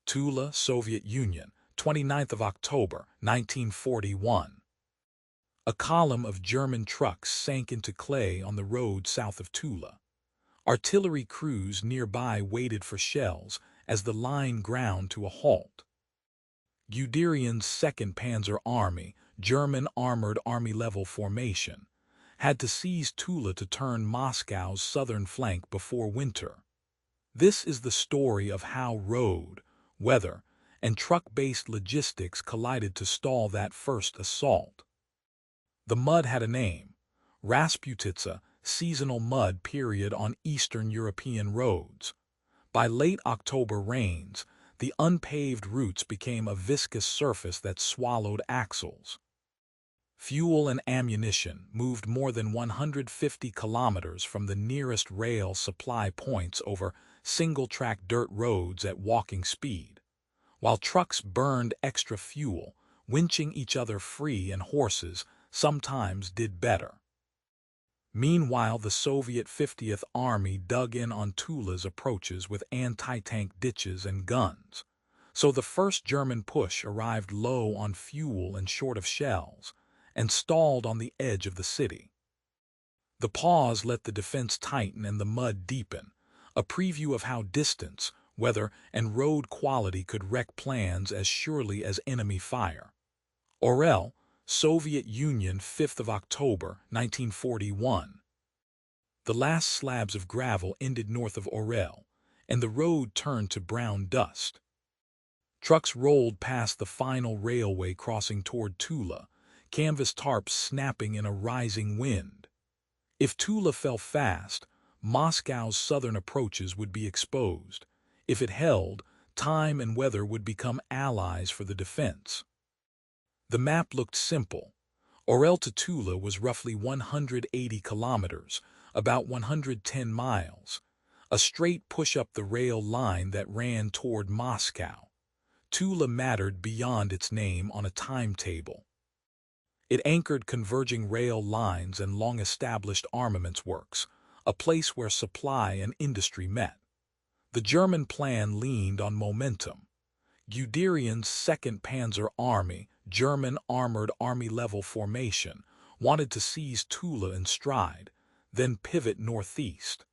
Tula, Soviet Union, 29th of October, 1941. A column of German trucks sank into clay on the road south of Tula. Artillery crews nearby waited for shells as the line ground to a halt. Guderian's 2nd Panzer Army, German armored army-level formation, had to seize Tula to turn Moscow's southern flank before winter. This is the story of how road, weather, and truck-based logistics collided to stall that first assault. The mud had a name: rasputitsa, seasonal mud period on Eastern European roads. By late October rains, the unpaved routes became a viscous surface that swallowed axles. Fuel and ammunition moved more than 150 kilometers from the nearest rail supply points over single-track dirt roads at walking speed, while trucks burned extra fuel, winching each other free, and horses sometimes did better. Meanwhile, the Soviet 50th Army dug in on Tula's approaches with anti-tank ditches and guns, so the first German push arrived low on fuel and short of shells, and stalled on the edge of the city. The pause let the defense tighten and the mud deepen, a preview of how distance, weather, and road quality could wreck plans as surely as enemy fire. Orel, Soviet Union, 5th of October, 1941. The last slabs of gravel ended north of Orel, and the road turned to brown dust. Trucks rolled past the final railway crossing toward Tula, canvas tarps snapping in a rising wind. If Tula fell fast, Moscow's southern approaches would be exposed. If it held, time and weather would become allies for the defense. The map looked simple. Orel to Tula was roughly 180 kilometers, about 110 miles, a straight push up the rail line that ran toward Moscow. Tula mattered beyond its name on a timetable. It anchored converging rail lines and long-established armaments works, a place where supply and industry met. The German plan leaned on momentum. Guderian's 2nd Panzer Army, German armored army-level formation, wanted to seize Tula in stride, then pivot northeast.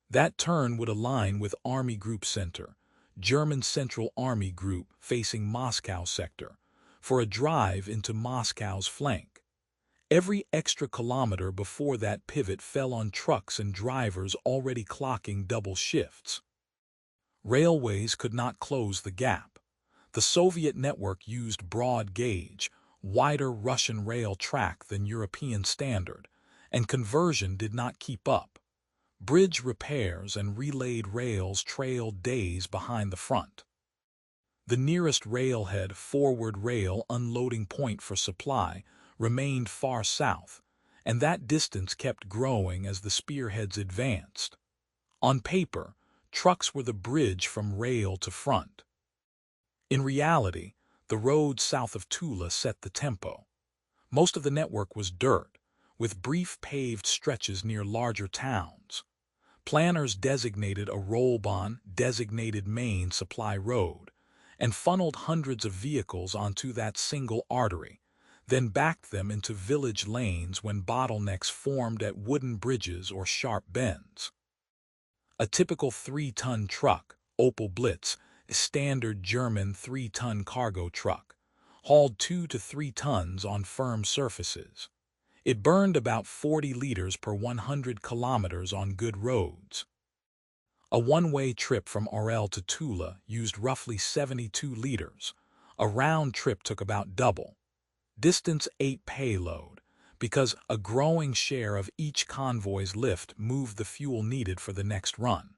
That turn would align with Army Group Center, German Central Army Group facing Moscow sector, for a drive into Moscow's flank. Every extra kilometer before that pivot fell on trucks and drivers already clocking double shifts. Railways could not close the gap. The Soviet network used broad gauge, wider Russian rail track than European standard, and conversion did not keep up. Bridge repairs and relayed rails trailed days behind the front. The nearest railhead, forward rail unloading point for supply, remained far south, and that distance kept growing as the spearheads advanced. On paper, trucks were the bridge from rail to front. In reality, the road south of Tula set the tempo. Most of the network was dirt, with brief paved stretches near larger towns. Planners designated a rollbahn, designated main supply road, and funneled hundreds of vehicles onto that single artery, then backed them into village lanes when bottlenecks formed at wooden bridges or sharp bends. A typical 3-ton truck, Opel Blitz, a standard German 3-ton cargo truck, hauled 2 to 3 tons on firm surfaces. It burned about 40 liters per 100 kilometers on good roads. A one-way trip from Orel to Tula used roughly 72 liters. A round trip took about double. Distance ate payload, because a growing share of each convoy's lift moved the fuel needed for the next run.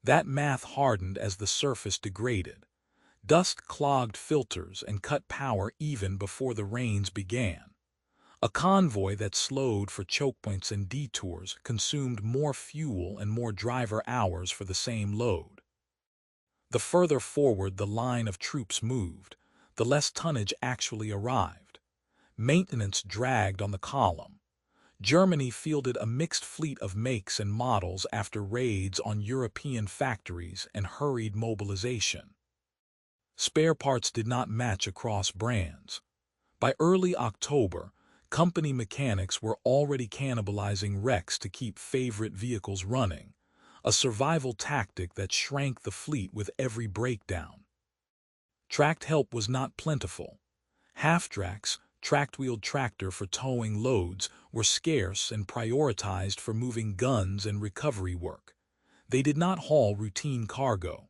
That math hardened as the surface degraded. Dust clogged filters and cut power even before the rains began. A convoy that slowed for chokepoints and detours consumed more fuel and more driver hours for the same load. The further forward the line of troops moved, the less tonnage actually arrived. Maintenance dragged on the column. Germany fielded a mixed fleet of makes and models after raids on European factories and hurried mobilization. Spare parts did not match across brands. By early October, company mechanics were already cannibalizing wrecks to keep favorite vehicles running, a survival tactic that shrank the fleet with every breakdown. Tracked help was not plentiful. Half-tracks, tracked-wheeled tractor for towing loads, were scarce and prioritized for moving guns and recovery work. They did not haul routine cargo.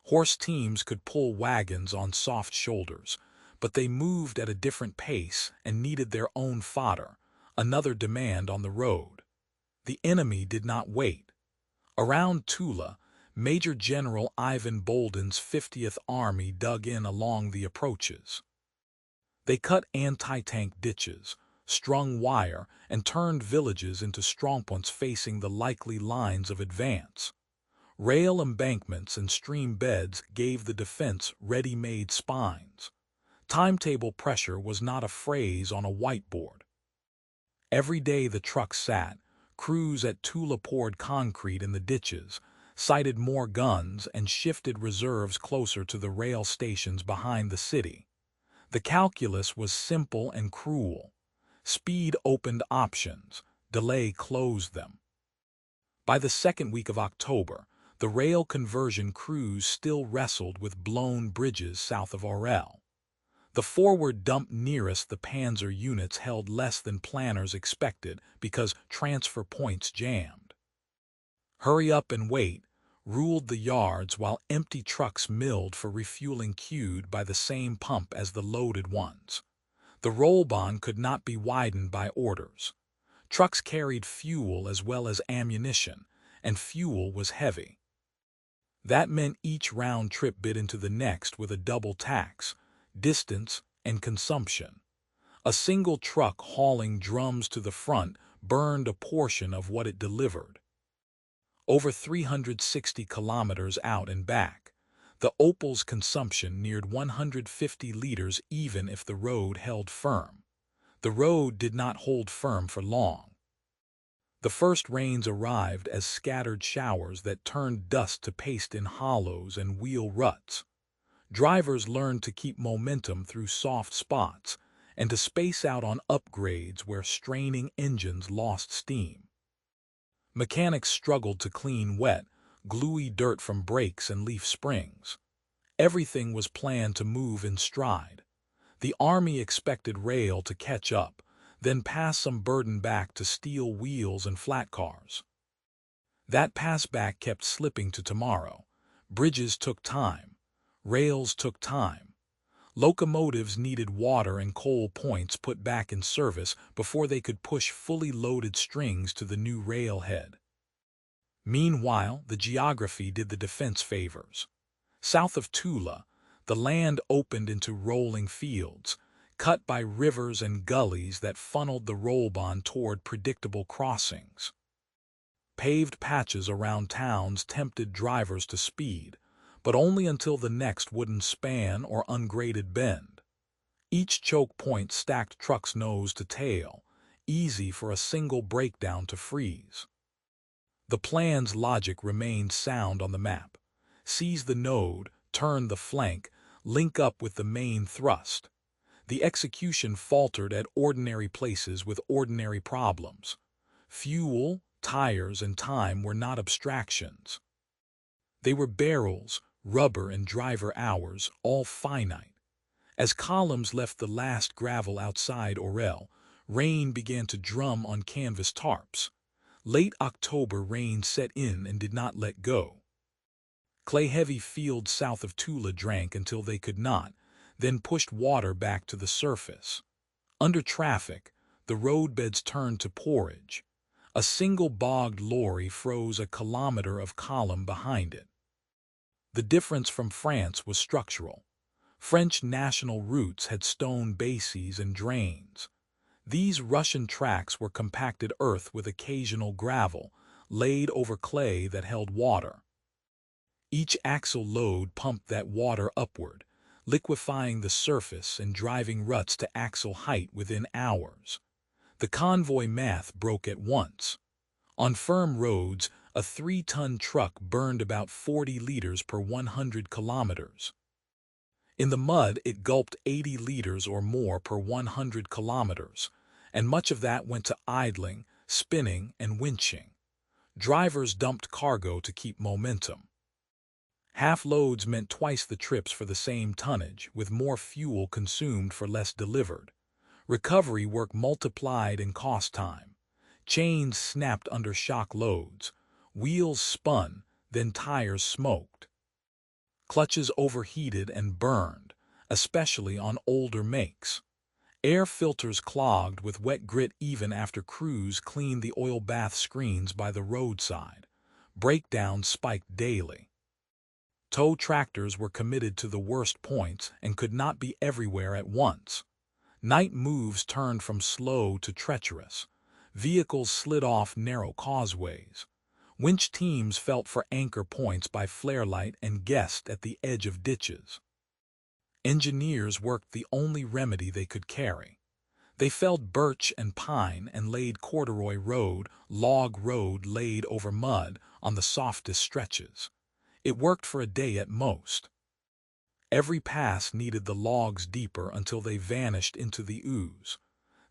Horse teams could pull wagons on soft shoulders, but they moved at a different pace and needed their own fodder, another demand on the road. The enemy did not wait. Around Tula, Major General Ivan Bolden's 50th Army dug in along the approaches. They cut anti-tank ditches, strung wire, and turned villages into strongpoints facing the likely lines of advance. Rail embankments and stream beds gave the defense ready-made spines. Timetable pressure was not a phrase on a whiteboard. Every day the trucks sat, crews at Tula poured concrete in the ditches, sighted more guns, and shifted reserves closer to the rail stations behind the city. The calculus was simple and cruel. Speed opened options, delay closed them. By the second week of October, the rail conversion crews still wrestled with blown bridges south of Orel. The forward dump nearest the Panzer units held less than planners expected because transfer points jammed. Hurry up and wait ruled the yards while empty trucks milled for refueling queued by the same pump as the loaded ones. The rollbahn could not be widened by orders. Trucks carried fuel as well as ammunition, and fuel was heavy. That meant each round trip bit into the next with a double tax, distance and consumption. A single truck hauling drums to the front burned a portion of what it delivered. Over 360 kilometers out and back, the Opal's consumption neared 150 liters even if the road held firm. The road did not hold firm for long. The first rains arrived as scattered showers that turned dust to paste in hollows and wheel ruts. Drivers learned to keep momentum through soft spots and to space out on upgrades where straining engines lost steam. Mechanics struggled to clean wet, gluey dirt from brakes and leaf springs. Everything was planned to move in stride. The Army expected rail to catch up, then pass some burden back to steel wheels and flat cars. That pass back kept slipping to tomorrow. Bridges took time. Rails took time. Locomotives needed water and coal points put back in service before they could push fully loaded strings to the new railhead. Meanwhile, the geography did the defense favors. South of Tula, the land opened into rolling fields, cut by rivers and gullies that funneled the rollbahn toward predictable crossings. Paved patches around towns tempted drivers to speed, but only until the next wooden span or ungraded bend. Each choke point stacked trucks nose to tail, easy for a single breakdown to freeze. The plan's logic remained sound on the map. Seize the node, turn the flank, link up with the main thrust. The execution faltered at ordinary places with ordinary problems. Fuel, tires, and time were not abstractions. They were barrels, rubber, and driver hours, all finite. As columns left the last gravel outside Orel, rain began to drum on canvas tarps. Late October rain set in and did not let go. Clay-heavy fields south of Tula drank until they could not, then pushed water back to the surface. Under traffic, the roadbeds turned to porridge. A single bogged lorry froze a kilometer of column behind it. The difference from France was structural. French national routes had stone bases and drains. These Russian tracks were compacted earth with occasional gravel, laid over clay that held water. Each axle load pumped that water upward, liquefying the surface and driving ruts to axle height within hours. The convoy math broke at once. On firm roads, a 3-ton truck burned about 40 liters per 100 kilometers. In the mud, it gulped 80 liters or more per 100 kilometers, and much of that went to idling, spinning, and winching. Drivers dumped cargo to keep momentum. Half loads meant twice the trips for the same tonnage, with more fuel consumed for less delivered. Recovery work multiplied in cost time. Chains snapped under shock loads. Wheels spun, then tires smoked. Clutches overheated and burned, especially on older makes. Air filters clogged with wet grit even after crews cleaned the oil bath screens by the roadside. Breakdowns spiked daily. Tow tractors were committed to the worst points and could not be everywhere at once. Night moves turned from slow to treacherous. Vehicles slid off narrow causeways. Winch teams felt for anchor points by flare light and guessed at the edge of ditches. Engineers worked the only remedy they could carry. They felled birch and pine and laid corduroy road, log road laid over mud on the softest stretches. It worked for a day at most. Every pass needed the logs deeper until they vanished into the ooze.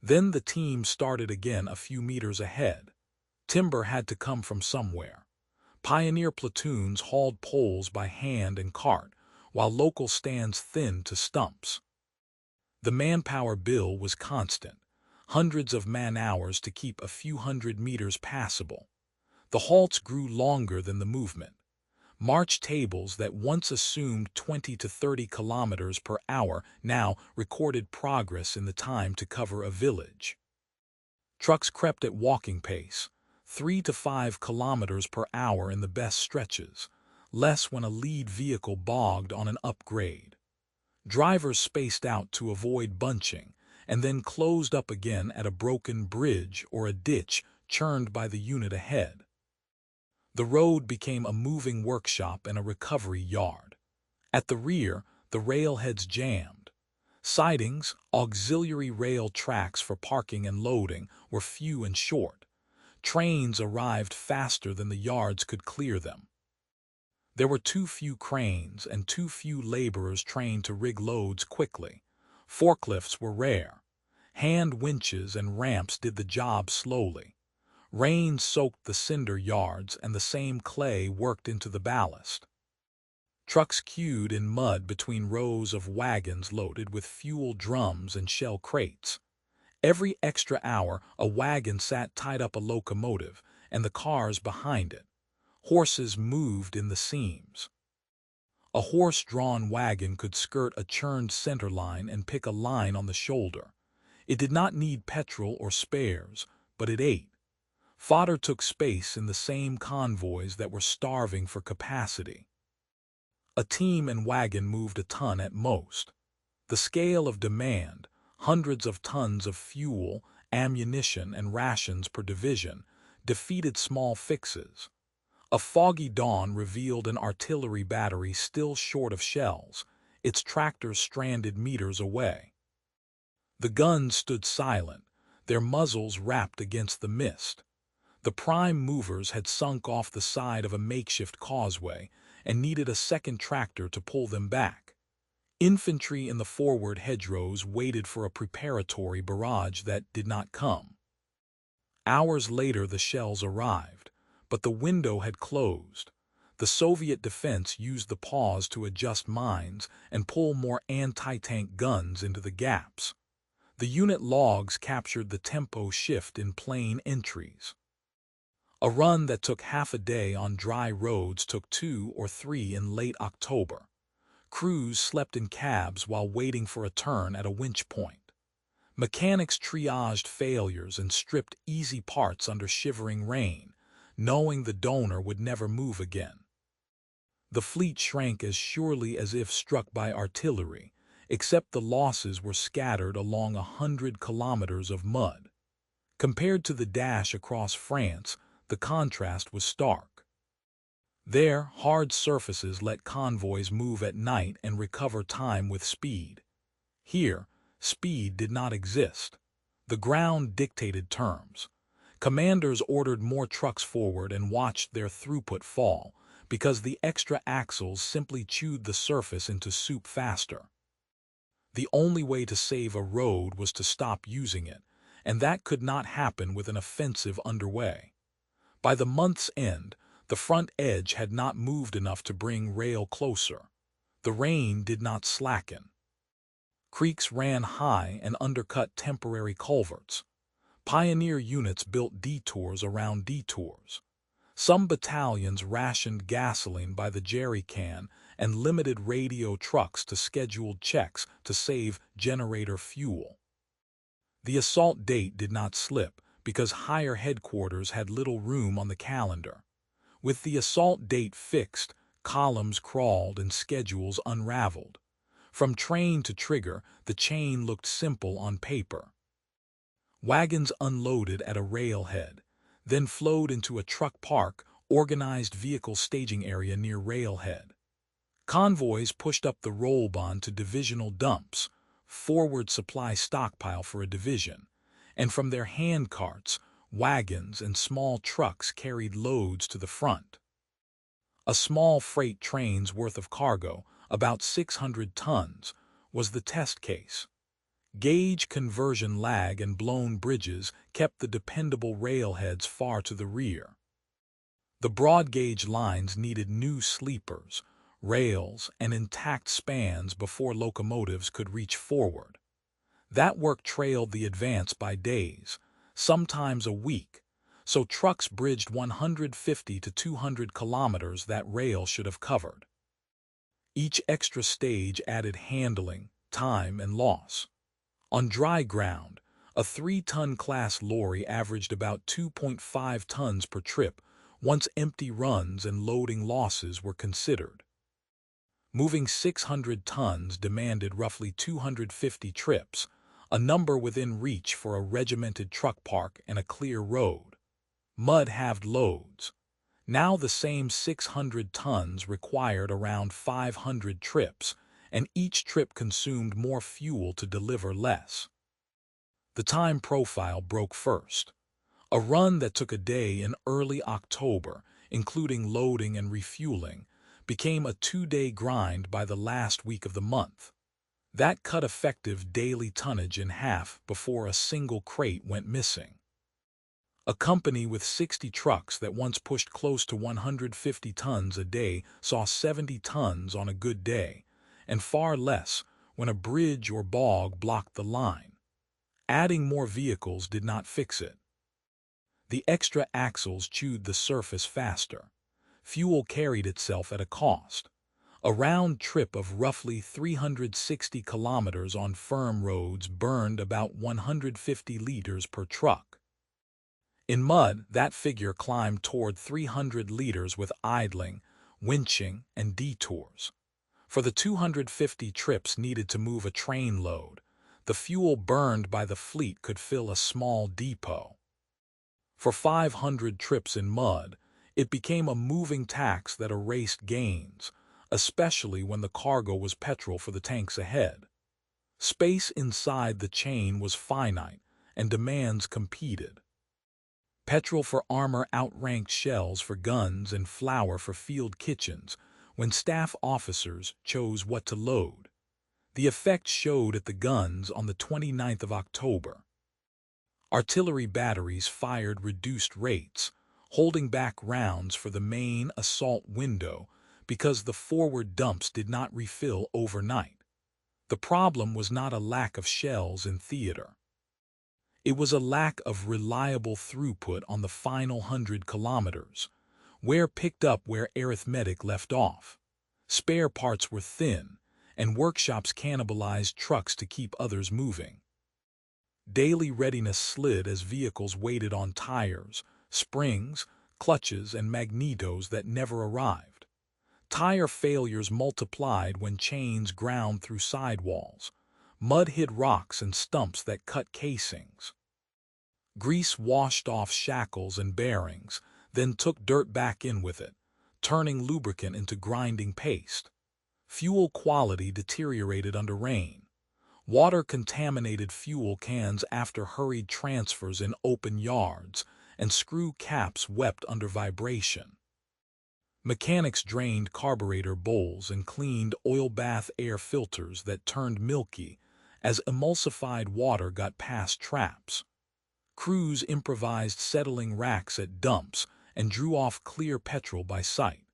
Then the team started again a few meters ahead. Timber had to come from somewhere. Pioneer platoons hauled poles by hand and cart, while local stands thinned to stumps. The manpower bill was constant, hundreds of man-hours to keep a few hundred meters passable. The halts grew longer than the movement. March tables that once assumed 20 to 30 kilometers per hour now recorded progress in the time to cover a village. Trucks crept at walking pace, 3 to 5 kilometers per hour in the best stretches, less when a lead vehicle bogged on an upgrade. Drivers spaced out to avoid bunching, and then closed up again at a broken bridge or a ditch churned by the unit ahead. The road became a moving workshop and a recovery yard. At the rear, the railheads jammed. Sidings, auxiliary rail tracks for parking and loading, were few and short. Trains arrived faster than the yards could clear them. There were too few cranes and too few laborers trained to rig loads quickly. Forklifts were rare. Hand winches and ramps did the job slowly. Rain soaked the cinder yards and the same clay worked into the ballast. Trucks queued in mud between rows of wagons loaded with fuel drums and shell crates. Every extra hour, a wagon sat tied up a locomotive, and the cars behind it. Horses moved in the seams. A horse-drawn wagon could skirt a churned center line and pick a line on the shoulder. It did not need petrol or spares, but it ate. Fodder took space in the same convoys that were starving for capacity. A team and wagon moved a ton at most. The scale of demand, hundreds of tons of fuel, ammunition, and rations per division, defeated small fixes. A foggy dawn revealed an artillery battery still short of shells, its tractors stranded meters away. The guns stood silent, their muzzles wrapped against the mist. The prime movers had sunk off the side of a makeshift causeway and needed a second tractor to pull them back. Infantry in the forward hedgerows waited for a preparatory barrage that did not come. Hours later the shells arrived, but the window had closed. The Soviet defense used the pause to adjust mines and pull more anti-tank guns into the gaps. The unit logs captured the tempo shift in plain entries. A run that took half a day on dry roads took 2 or 3 in late October. Crews slept in cabs while waiting for a turn at a winch point. Mechanics triaged failures and stripped easy parts under shivering rain, knowing the donor would never move again. The fleet shrank as surely as if struck by artillery, except the losses were scattered along 100 kilometers of mud. Compared to the dash across France, the contrast was stark. There, hard surfaces let convoys move at night and recover time with speed. Here, speed did not exist. The ground dictated terms. Commanders ordered more trucks forward and watched their throughput fall, because the extra axles simply chewed the surface into soup faster. The only way to save a road was to stop using it, and that could not happen with an offensive underway. By the month's end, the front edge had not moved enough to bring rail closer. The rain did not slacken. Creeks ran high and undercut temporary culverts. Pioneer units built detours around detours. Some battalions rationed gasoline by the jerry can and limited radio trucks to scheduled checks to save generator fuel. The assault date did not slip because higher headquarters had little room on the calendar. With the assault date fixed, columns crawled and schedules unraveled. From train to trigger, the chain looked simple on paper. Wagons unloaded at a railhead, then flowed into a truck park, organized vehicle staging area near railhead. Convoys pushed up the rollbahn to divisional dumps, forward supply stockpile for a division, and from their hand carts, wagons and small trucks carried loads to the front. A small freight train's worth of cargo, about 600 tons, was the test case. Gauge conversion lag and blown bridges kept the dependable railheads far to the rear. The broad gauge lines needed new sleepers, rails, and intact spans before locomotives could reach forward. That work trailed the advance by days, sometimes a week, so trucks bridged 150 to 200 kilometers that rail should have covered. Each extra stage added handling, time, and loss. On dry ground, a 3-ton class lorry averaged about 2.5 tons per trip once empty runs and loading losses were considered. Moving 600 tons demanded roughly 250 trips, a number within reach for a regimented truck park and a clear road. Mud-halved loads. Now the same 600 tons required around 500 trips, and each trip consumed more fuel to deliver less. The time profile broke first. A run that took a day in early October, including loading and refueling, became a 2-day grind by the last week of the month. That cut effective daily tonnage in half before a single crate went missing. A company with 60 trucks that once pushed close to 150 tons a day saw 70 tons on a good day, and far less when a bridge or bog blocked the line. Adding more vehicles did not fix it. The extra axles chewed the surface faster. Fuel carried itself at a cost. A round trip of roughly 360 kilometers on firm roads burned about 150 liters per truck. In mud, that figure climbed toward 300 liters with idling, winching, and detours. For the 250 trips needed to move a train load, the fuel burned by the fleet could fill a small depot. For 500 trips in mud, it became a moving tax that erased gains, especially when the cargo was petrol for the tanks ahead. Space inside the chain was finite, and demands competed. Petrol for armor outranked shells for guns and flour for field kitchens when staff officers chose what to load. The effect showed at the guns on the 29th of October. Artillery batteries fired reduced rates, holding back rounds for the main assault window because the forward dumps did not refill overnight. The problem was not a lack of shells in theater. It was a lack of reliable throughput on the final 100 kilometers, where picked up where arithmetic left off. Spare parts were thin, and workshops cannibalized trucks to keep others moving. Daily readiness slid as vehicles waited on tires, springs, clutches, and magnetos that never arrived. Tire failures multiplied when chains ground through sidewalls. Mud hit rocks and stumps that cut casings. Grease washed off shackles and bearings, then took dirt back in with it, turning lubricant into grinding paste. Fuel quality deteriorated under rain. Water contaminated fuel cans after hurried transfers in open yards, and screw caps wept under vibration. Mechanics drained carburetor bowls and cleaned oil bath air filters that turned milky, as emulsified water got past traps. Crews improvised settling racks at dumps and drew off clear petrol by sight.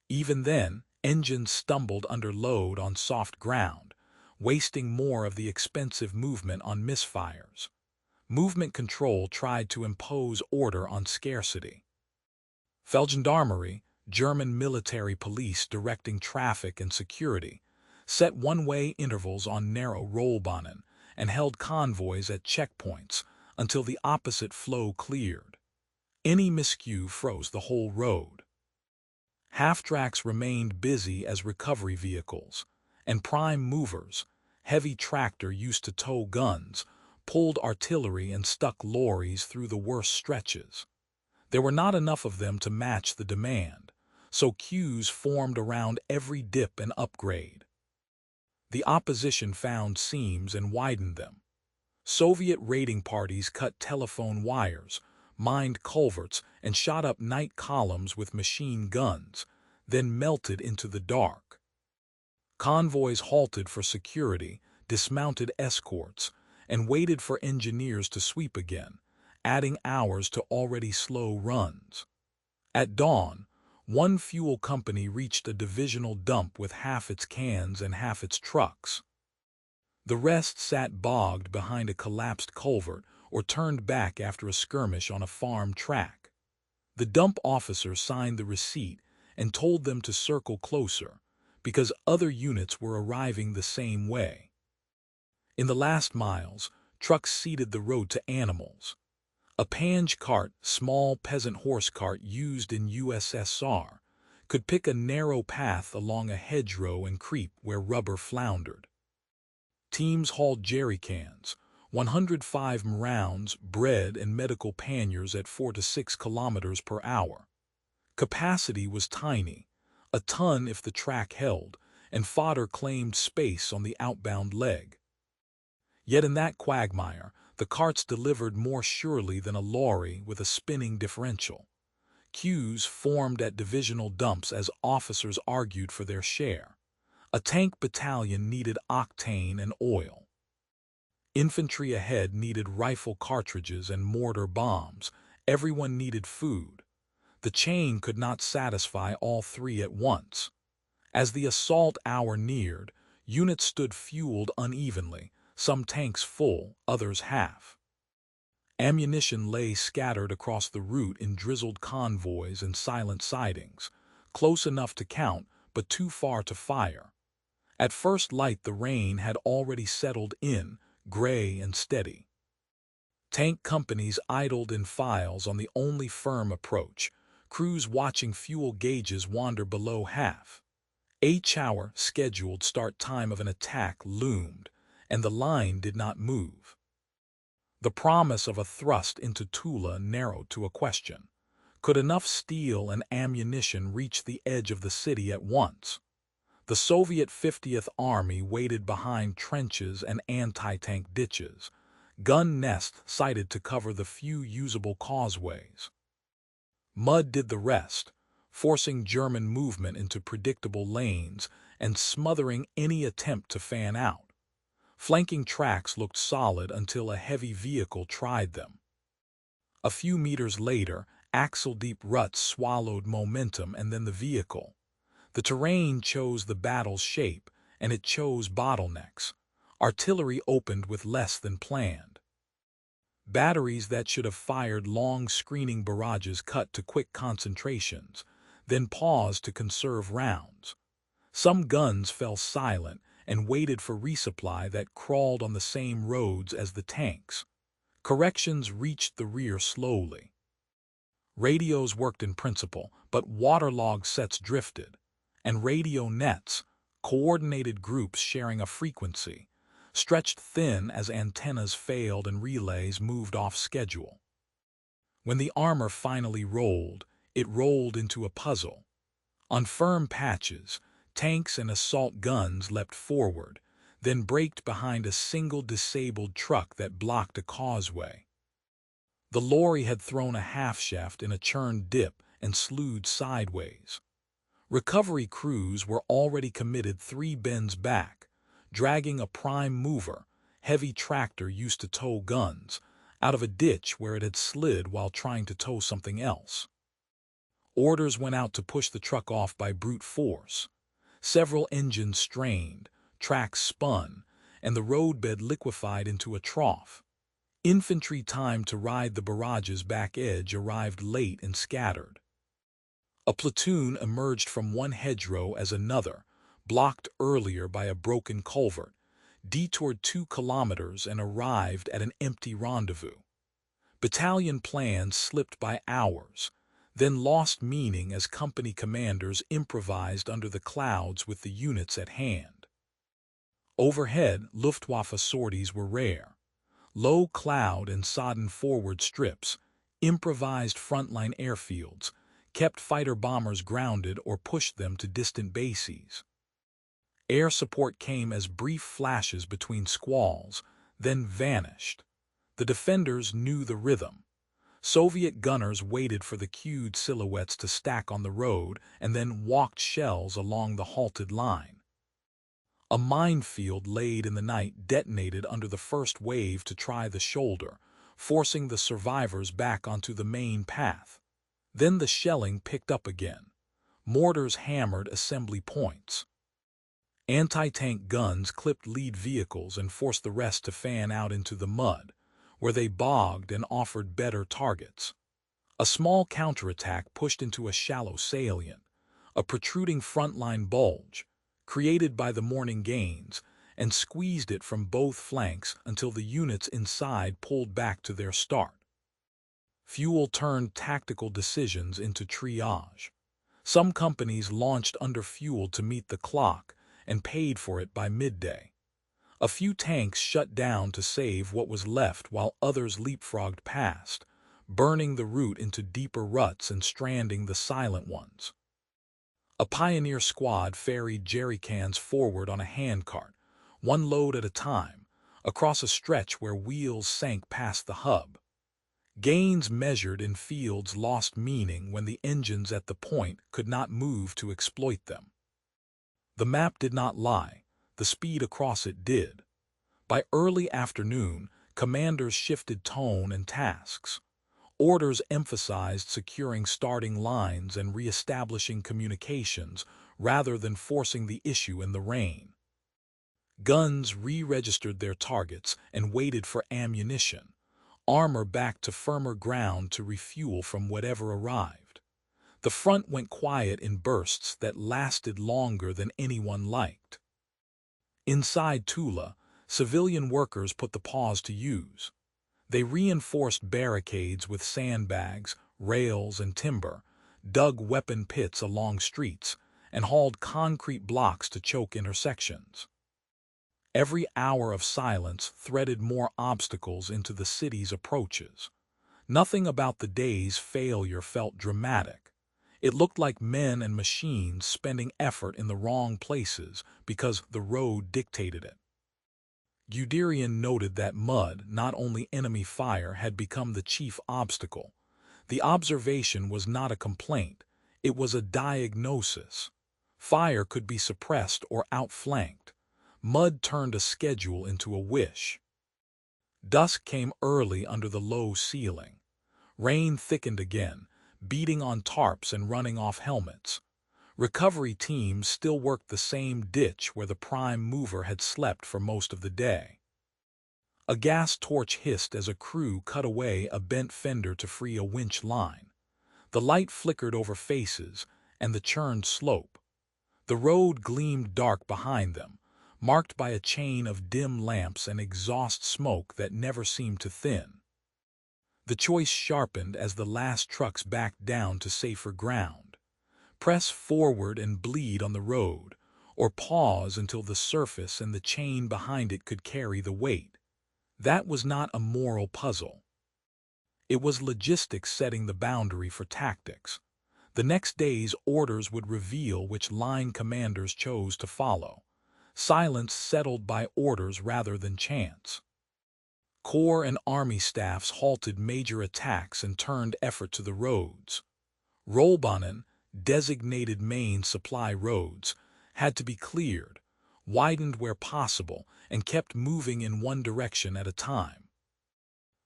Even then, engines stumbled under load on soft ground, wasting more of the expensive movement on misfires. Movement control tried to impose order on scarcity. Feldgendarmerie, German military police directing traffic and security, set one-way intervals on narrow rollbahnen and held convoys at checkpoints until the opposite flow cleared. Any miscue froze the whole road. Half-tracks remained busy as recovery vehicles, and prime movers, heavy tractor used to tow guns, pulled artillery and stuck lorries through the worst stretches. There were not enough of them to match the demand, so queues formed around every dip and upgrade. The opposition found seams and widened them. Soviet raiding parties cut telephone wires, mined culverts, and shot up night columns with machine guns, then melted into the dark. Convoys halted for security, dismounted escorts, and waited for engineers to sweep again, adding hours to already slow runs. At dawn, one fuel company reached a divisional dump with half its cans and half its trucks. The rest sat bogged behind a collapsed culvert or turned back after a skirmish on a farm track. The dump officer signed the receipt and told them to circle closer, because other units were arriving the same way. In the last miles, trucks seeded the road to animals. A pange cart, small peasant horse cart used in USSR, could pick a narrow path along a hedgerow and creep where rubber floundered. Teams hauled jerrycans, 105 rounds, bread and medical panniers at 4 to 6 kilometers per hour. Capacity was tiny, a ton if the track held, and fodder claimed space on the outbound leg. Yet in that quagmire, the carts delivered more surely than a lorry with a spinning differential. Queues formed at divisional dumps as officers argued for their share. A tank battalion needed octane and oil. Infantry ahead needed rifle cartridges and mortar bombs. Everyone needed food. The chain could not satisfy all three at once. As the assault hour neared, units stood fueled unevenly, some tanks full, others half. Ammunition lay scattered across the route in drizzled convoys and silent sidings, close enough to count but too far to fire. At first light the rain had already settled in, gray and steady. Tank companies idled in files on the only firm approach, crews watching fuel gauges wander below half. 8-hour scheduled start time of an attack loomed, and the line did not move. The promise of a thrust into Tula narrowed to a question. Could enough steel and ammunition reach the edge of the city at once? The Soviet 50th Army waited behind trenches and anti-tank ditches, gun nests sited to cover the few usable causeways. Mud did the rest, forcing German movement into predictable lanes and smothering any attempt to fan out. Flanking tracks looked solid until a heavy vehicle tried them. A few meters later, axle-deep ruts swallowed momentum and then the vehicle. The terrain chose the battle's shape, and it chose bottlenecks. Artillery opened with less than planned. Batteries that should have fired long screening barrages cut to quick concentrations, then paused to conserve rounds. Some guns fell silent and waited for resupply that crawled on the same roads as the tanks. Corrections reached the rear slowly. Radios worked in principle, but waterlogged sets drifted, and radio nets, coordinated groups sharing a frequency, stretched thin as antennas failed and relays moved off schedule. When the armor finally rolled, it rolled into a puzzle. On firm patches, tanks and assault guns leapt forward, then braked behind a single disabled truck that blocked a causeway. The lorry had thrown a half-shaft in a churned dip and slewed sideways. Recovery crews were already committed 3 bends back, dragging a prime mover, heavy tractor used to tow guns, out of a ditch where it had slid while trying to tow something else. Orders went out to push the truck off by brute force. Several engines strained, tracks spun, and the roadbed liquefied into a trough. Infantry time to ride the barrage's back edge arrived late and scattered. A platoon emerged from one hedgerow as another, blocked earlier by a broken culvert, detoured 2 kilometers and arrived at an empty rendezvous. Battalion plans slipped by hours, then lost meaning as company commanders improvised under the clouds with the units at hand. Overhead, Luftwaffe sorties were rare. Low cloud and sodden forward strips, improvised frontline airfields, kept fighter-bombers grounded or pushed them to distant bases. Air support came as brief flashes between squalls, then vanished. The defenders knew the rhythm. Soviet gunners waited for the cued silhouettes to stack on the road and then walked shells along the halted line. A minefield laid in the night detonated under the first wave to try the shoulder, forcing the survivors back onto the main path. Then the shelling picked up again. Mortars hammered assembly points. Anti-tank guns clipped lead vehicles and forced the rest to fan out into the mud, where they bogged and offered better targets. A small counterattack pushed into a shallow salient, a protruding frontline bulge, created by the morning gains, and squeezed it from both flanks until the units inside pulled back to their start. Fuel turned tactical decisions into triage. Some companies launched under-fueled to meet the clock and paid for it by midday. A few tanks shut down to save what was left while others leapfrogged past, burning the route into deeper ruts and stranding the silent ones. A pioneer squad ferried jerrycans forward on a handcart, one load at a time, across a stretch where wheels sank past the hub. Gains measured in fields lost meaning when the engines at the point could not move to exploit them. The map did not lie, the speed across it did. By early afternoon, commanders shifted tone and tasks. Orders emphasized securing starting lines and re-establishing communications rather than forcing the issue in the rain. Guns re-registered their targets and waited for ammunition. Armor back to firmer ground to refuel from whatever arrived. The front went quiet in bursts that lasted longer than anyone liked. Inside Tula, civilian workers put the pause to use. They reinforced barricades with sandbags, rails, and timber, dug weapon pits along streets, and hauled concrete blocks to choke intersections. Every hour of silence threaded more obstacles into the city's approaches. Nothing about the day's failure felt dramatic. It looked like men and machines spending effort in the wrong places because the road dictated it. Guderian noted that mud, not only enemy fire, had become the chief obstacle. The observation was not a complaint, it was a diagnosis. Fire could be suppressed or outflanked. Mud turned a schedule into a wish. Dusk came early under the low ceiling. Rain thickened again, beating on tarps and running off helmets. Recovery teams still worked the same ditch where the prime mover had slept for most of the day. A gas torch hissed as a crew cut away a bent fender to free a winch line. The light flickered over faces and the churned slope. The road gleamed dark behind them, marked by a chain of dim lamps and exhaust smoke that never seemed to thin. The choice sharpened as the last trucks backed down to safer ground. Press forward and bleed on the road, or pause until the surface and the chain behind it could carry the weight. That was not a moral puzzle. It was logistics setting the boundary for tactics. The next day's orders would reveal which line commanders chose to follow. Silence settled by orders rather than chance. Corps and Army staffs halted major attacks and turned effort to the roads. Rollbahnen, designated main supply roads, had to be cleared, widened where possible, and kept moving in one direction at a time.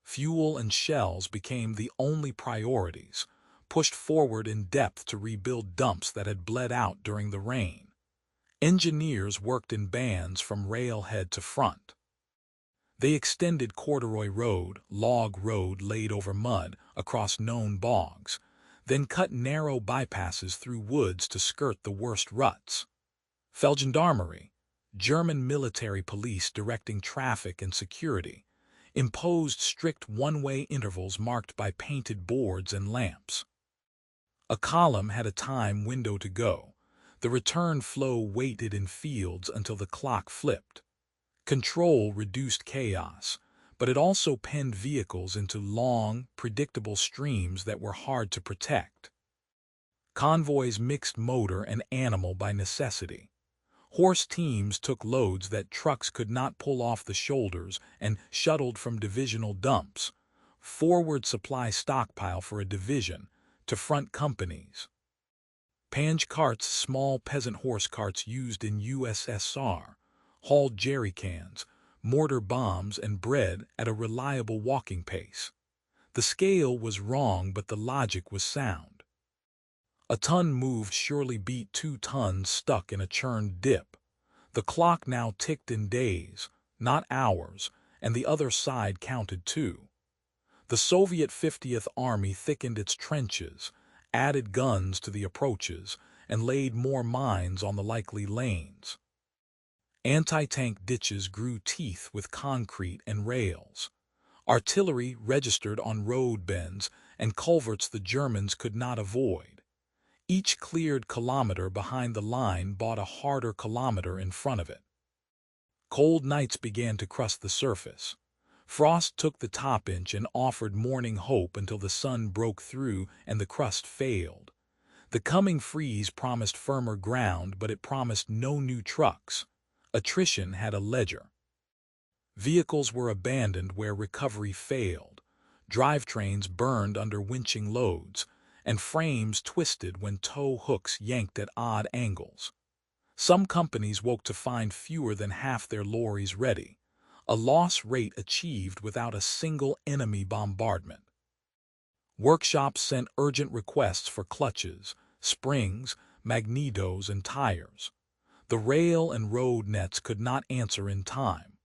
Fuel and shells became the only priorities, pushed forward in depth to rebuild dumps that had bled out during the rain. Engineers worked in bands from railhead to front. They extended corduroy road, log road laid over mud, across known bogs, then cut narrow bypasses through woods to skirt the worst ruts. Feldgendarmerie, German military police directing traffic and security, imposed strict one-way intervals marked by painted boards and lamps. A column had a time window to go. The return flow waited in fields until the clock flipped. Control reduced chaos, but it also penned vehicles into long, predictable streams that were hard to protect. Convoys mixed motor and animal by necessity. Horse teams took loads that trucks could not pull off the shoulders and shuttled from divisional dumps, forward supply stockpile for a division, to front companies. Panj carts, small peasant horse carts used in USSR, hauled jerry cans, mortar bombs, and bread at a reliable walking pace. The scale was wrong, but the logic was sound. A ton moved surely beat 2 tons stuck in a churned dip. The clock now ticked in days, not hours, and the other side counted too. The Soviet 50th Army thickened its trenches, added guns to the approaches, and laid more mines on the likely lanes. Anti-tank ditches grew teeth with concrete and rails. Artillery registered on road bends and culverts the Germans could not avoid. Each cleared kilometer behind the line bought a harder kilometer in front of it. Cold nights began to crust the surface. Frost took the top inch and offered morning hope until the sun broke through and the crust failed. The coming freeze promised firmer ground, but it promised no new trucks. Attrition had a ledger. Vehicles were abandoned where recovery failed. Drivetrains burned under winching loads, and frames twisted when tow hooks yanked at odd angles. Some companies woke to find fewer than half their lorries ready, a loss rate achieved without a single enemy bombardment. Workshops sent urgent requests for clutches, springs, magnetos, and tires. The rail and road nets could not answer in time.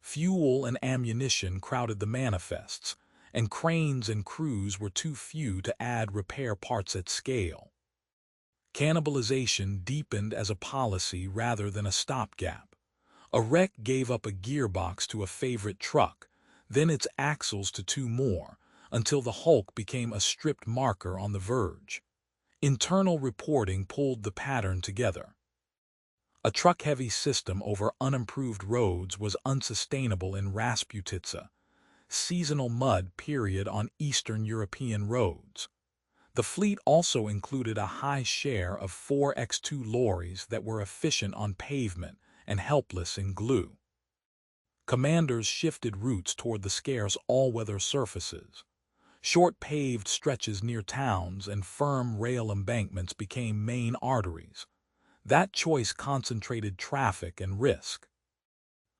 Fuel and ammunition crowded the manifests, and cranes and crews were too few to add repair parts at scale. Cannibalization deepened as a policy rather than a stopgap. A wreck gave up a gearbox to a favorite truck, then its axles to 2 more, until the hulk became a stripped marker on the verge. Internal reporting pulled the pattern together. A truck-heavy system over unimproved roads was unsustainable in Rasputitsa, seasonal mud period on Eastern European roads. The fleet also included a high share of 4x2 lorries that were efficient on pavement and helpless in glue. Commanders shifted routes toward the scarce all-weather surfaces. Short paved stretches near towns and firm rail embankments became main arteries. That choice concentrated traffic and risk.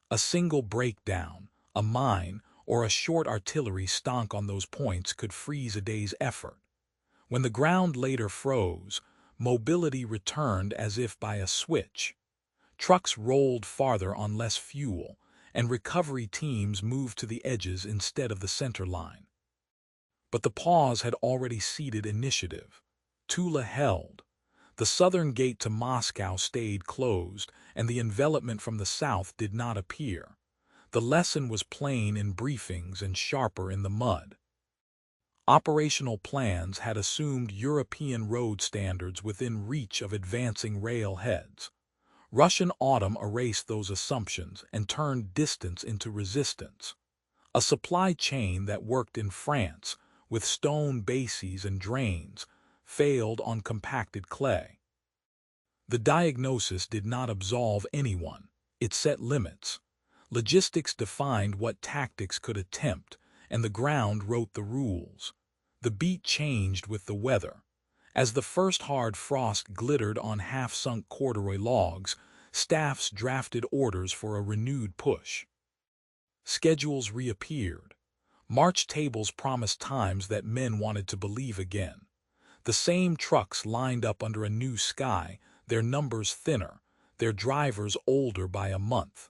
A single breakdown, a mine, or a short artillery stonk on those points could freeze a day's effort. When the ground later froze, mobility returned as if by a switch. Trucks rolled farther on less fuel, and recovery teams moved to the edges instead of the center line. But the pause had already seeded initiative. Tula held. The southern gate to Moscow stayed closed, and the envelopment from the south did not appear. The lesson was plain in briefings and sharper in the mud. Operational plans had assumed European road standards within reach of advancing railheads. Russian autumn erased those assumptions and turned distance into resistance. A supply chain that worked in France, with stone bases and drains, failed on compacted clay. The diagnosis did not absolve anyone. It set limits. Logistics defined what tactics could attempt, and the ground wrote the rules. The beat changed with the weather. As the first hard frost glittered on half-sunk corduroy logs, Staffs drafted orders for a renewed push. Schedules reappeared. March tables promised times that men wanted to believe again. The same trucks lined up under a new sky, their numbers thinner, their drivers older by a month.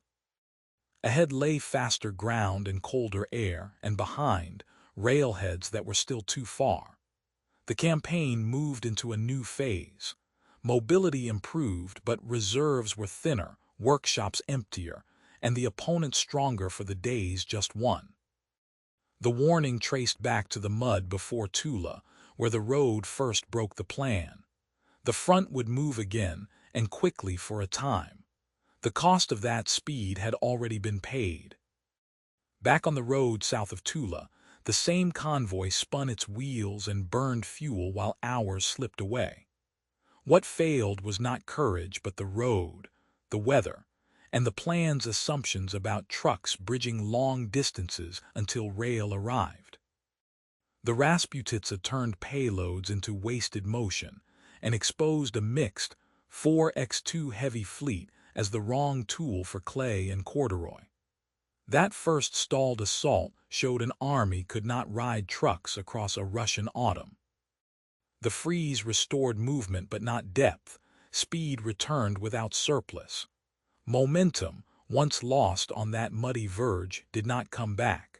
Ahead lay faster ground and colder air, and behind, railheads that were still too far. The campaign moved into a new phase. Mobility improved, but reserves were thinner, workshops emptier, and the opponent stronger for the days just won. The warning traced back to the mud before Tula, where the road first broke the plan. The front would move again, and quickly for a time. The cost of that speed had already been paid. Back on the road south of Tula, the same convoy spun its wheels and burned fuel while hours slipped away. What failed was not courage, but the road, the weather, and the plan's assumptions about trucks bridging long distances until rail arrived. The rasputitsa turned payloads into wasted motion and exposed a mixed 4x2 heavy fleet as the wrong tool for clay and corduroy. That first stalled assault showed an army could not ride trucks across a Russian autumn. The freeze restored movement but not depth. Speed returned without surplus. Momentum, once lost on that muddy verge, did not come back.